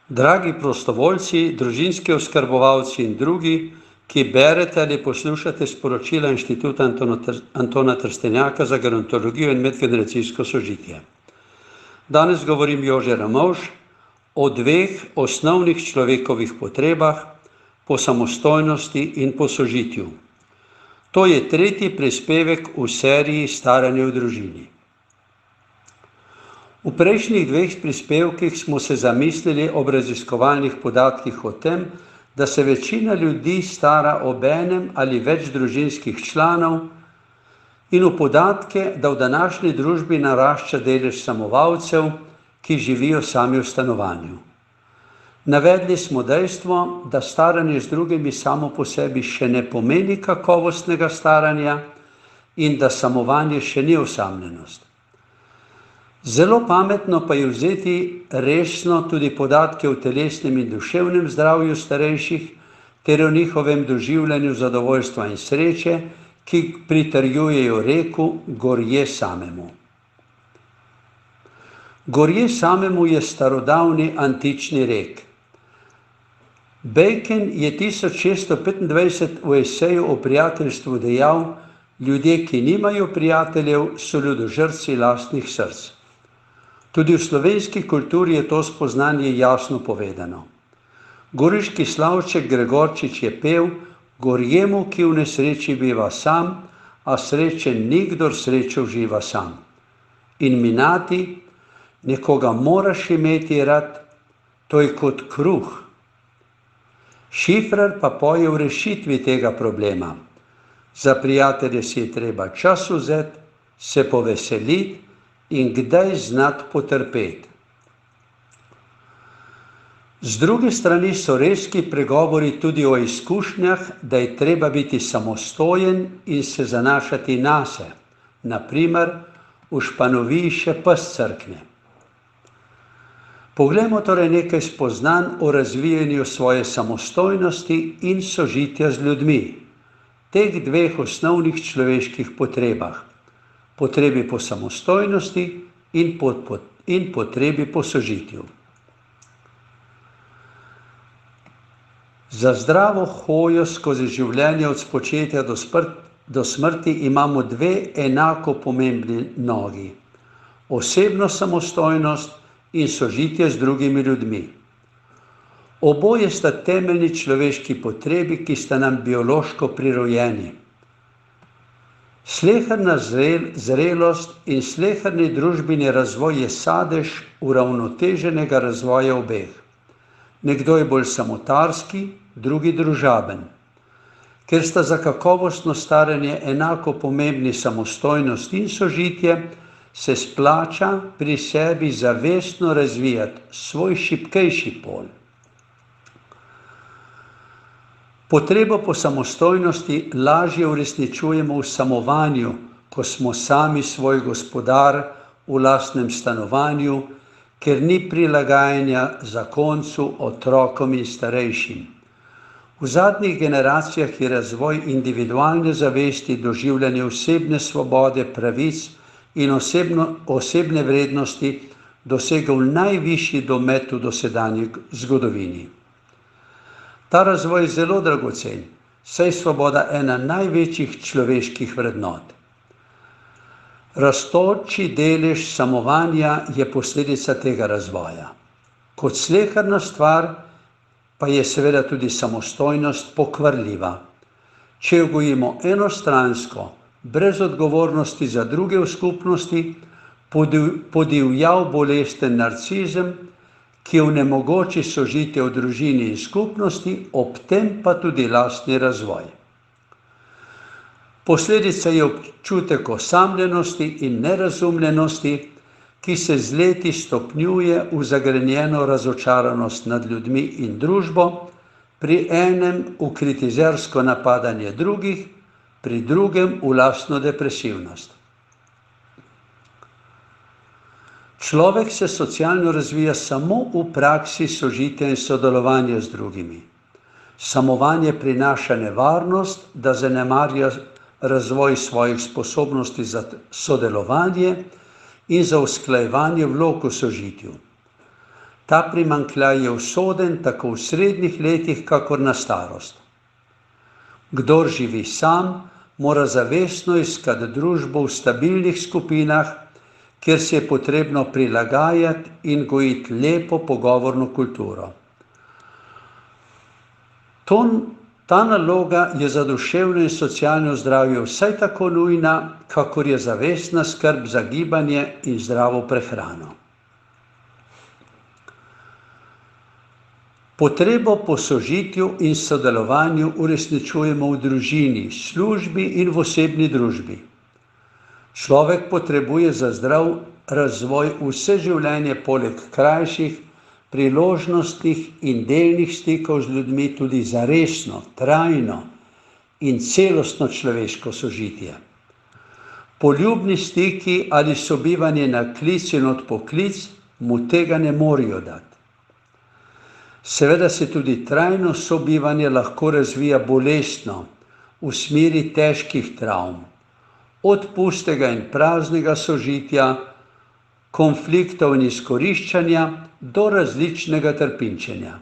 Dragi prostovoljci, družinski oskrbovalci in drugi, ki berete ali poslušate sporočila Inštituta Antona Trstenjaka za gerontologijo in medgeneracijsko sožitje. Danes govorim Jože Ramovš o dveh osnovnih človekovih potrebah, po samostojnosti in po sožitju. To je tretji prispevek v seriji Staranje v družini. V prejšnjih dveh prispevkih smo se zamislili ob raziskovalnih podatkih o tem, da se večina ljudi stara ob enem ali več družinskih članov, in v podatke, da v današnji družbi narašča delež samovalcev, ki živijo sami v stanovanju. Navedli smo dejstvo, da staranje z drugimi samo po sebi še ne pomeni kakovostnega staranja in da samovanje še ni osamljenost. Zelo pametno pa je vzeti resno tudi podatke o telesnem in duševnem zdravju starejših ter o njihovem doživljanju zadovoljstva in sreče, ki pritrjujejo reku gorje samemu. Gorje samemu je starodavni antični rek. Bacon je 1625 v eseju o prijateljstvu dejal: ljudje, ki nimajo prijateljev, so ljudožrtci lastnih src. Tudi v slovenski kulturi je to spoznanje jasno povedano. Goriški slavček Gregorčič je pel: gorjemu, ki v nesreči biva sam, a srečen ni, kdor srečo uživa sam. In Minati: nekoga moraš imeti rad, to je kot kruh. Šifrer pa poje v rešitvi tega problema. Za prijatelje si je treba čas vzeti, se poveseliti in kdaj znati potrpeti. Z druge strani so rezki pregovori tudi o izkušnjah, da je treba biti samostojen in se zanašati nase, na primer v Španoviji še pes crkne. Poglejmo torej nekaj spoznanj o razvijanju svoje samostojnosti in sožitja z ljudmi, teh dveh osnovnih človeških potrebah, potrebi po samostojnosti in potrebi po sožitju. Za zdravo hojo skozi življenje od spočetja do smrti imamo dve enako pomembni nogi: osebno samostojnost in sožitje z drugimi ljudmi. Oboje sta temeljni človeški potrebi, ki sta nam biološko prirojeni. Sleherna zrelost in sleherni družbeni razvoj je sadež uravnoteženega razvoja obeh. Nekdo je bolj samotarski, drugi družaben. Ker sta za kakovostno staranje enako pomembni samostojnost in sožitje, se splača pri sebi zavestno razvijati svoj šibkejši pol. Potrebo po samostojnosti lažje uresničujemo v samovanju, ko smo sami svoj gospodar v lastnem stanovanju, ker ni prilagajanja zakoncu, otrokom in starejšim. V zadnjih generacijah je razvoj individualne zavesti, doživljanje osebne svobode, pravic in osebne vrednosti dosegel najvišji domet v dosedanji zgodovini. Ta razvoj je zelo dragocen, saj je svoboda ena največjih človeških vrednot. Rastoči delež samovanja je posledica tega razvoja. Kot sleherna stvar pa je seveda tudi samostojnost pokvarljiva. Če jo gojimo enostransko, brez odgovornosti za druge v skupnosti, podivjal bolesten narcizem, ki onemogoči sožitje v družini in skupnosti, ob tem pa tudi lastni razvoj. Posledica je občutek osamljenosti in nerazumljenosti, ki se z leti stopnjuje v zagrenjeno razočaranost nad ljudmi in družbo, pri enem v kritizersko napadanje drugih, pri drugem v lastno depresivnost. Človek se socialno razvija samo v praksi sožitja in sodelovanja z drugimi. Samovanje prinaša nevarnost, da zanemarja razvoj svojih sposobnosti za sodelovanje in za usklajevanje vlog v sožitju. Ta primanjkljaj je usoden tako v srednjih letih, kakor na starost. Kdor živi sam, mora zavestno iskati družbo v stabilnih skupinah, kjer se je potrebno prilagajati in gojiti lepo pogovorno kulturo. Ta naloga je za duševno in socialno zdravje vsaj tako nujna, kakor je zavestna skrb za gibanje in zdravo prehrano. Potrebo po sožitju in sodelovanju uresničujemo v družini, službi in v osebni družbi. Človek potrebuje za zdrav razvoj vse življenje poleg krajših, priložnostnih in delnih stikov z ljudmi tudi za resno, trajno in celostno človeško sožitje. Poljubni stiki ali sobivanje na klic in odpoklic mu tega ne morejo dati. Seveda se tudi trajno sobivanje lahko razvija bolestno, v smeri težkih travm, od pustega in praznega sožitja, konfliktov in izkoriščanja do različnega trpinčenja.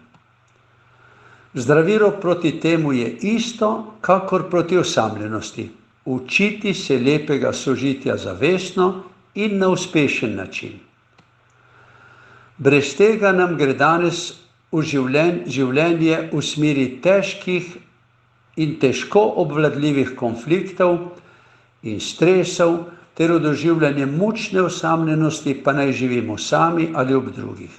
Zdravilo proti temu je isto, kakor proti osamljenosti. Učiti se lepega sožitja zavestno in na uspešen način. Brez tega nam gre danes v življenje v smeri težkih in težko obvladljivih konfliktov in stresov ter v doživljanje mučne osamljenosti, pa naj živimo sami ali ob drugih.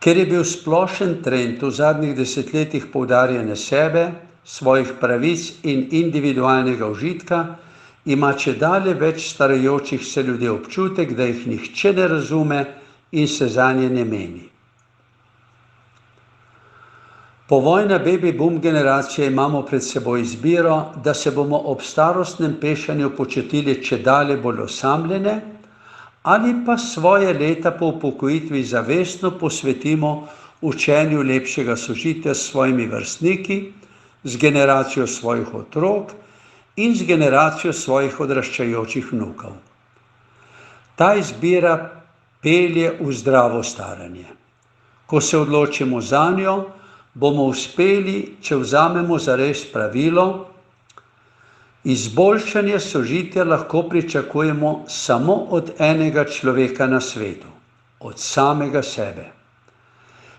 Ker je bil splošen trend v zadnjih desetletjih poudarjanja sebe, svojih pravic in individualnega užitka, ima čedalje več starajočih se ljudi občutek, da jih nihče ne razume in se zanje ne meni. Povojna baby boom generacija imamo pred seboj izbiro, da se bomo ob starostnem pešanju počutili čedalje bolj osamljene ali pa svoje leta po upokojitvi zavestno posvetimo učenju lepšega sožitja s svojimi vrstniki, z generacijo svojih otrok in z generacijo svojih odraščajočih vnukov. Ta izbira pelje v zdravo staranje. Ko se odločimo zanjo, bomo uspeli, če vzamemo zares pravilo: izboljšanje sožitja lahko pričakujemo samo od enega človeka na svetu, od samega sebe.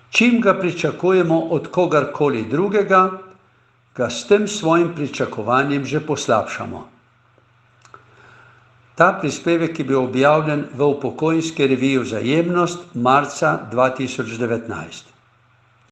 Čim ga pričakujemo od kogarkoli drugega, ga s tem svojim pričakovanjem že poslabšamo. Ta prispevek je bil objavljen v upokojenski reviji Vzajemnost marca 2019.